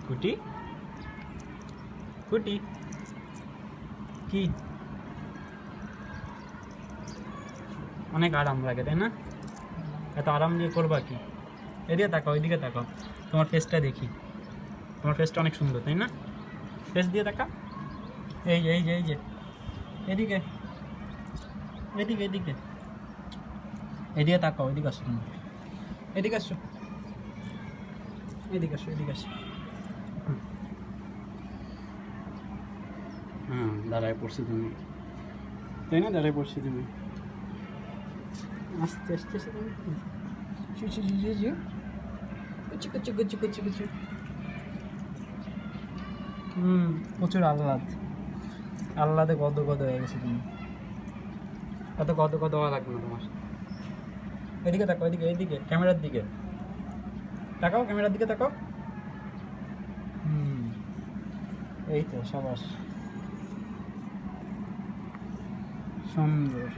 কুটি কুটি কি অনেক আরাম লাগে তাই না? এত আরাম দিয়ে করবা কি? এদিকে তাকাও, ওইদিকে তাকাও, তোমার ফেসটা দেখি। তোমার ফেসটা অনেক সুন্দর তাই না? ফেস দিয়ে তাকা। এই যে এই যে এই যে এদিকে এদিকে এদিকে এদিকে তাকাও, এদিকে আসো তুমি, এদিকে আসো, এদিকে আসো, এদিকে আসো। হ্যাঁ, দাঁড়ায় পড়ছি তুমি তাই না? দাঁড়ায় পড়ছি তুমি, আস্তে আস্তে আস্তে তুমি কুচু কুচু কুচু কুচু কুচু। প্রচুর আহ্লাদে গদ গদ হয়ে গেছে তুমি। এত গদ গদ হওয়া লাগবে না তোমার। এদিকে তাকাও, এদিকে এদিকে ক্যামেরার দিকে তাকাও, ক্যামেরার দিকে তাকাও। এই তো সাবাস, সুন্দর।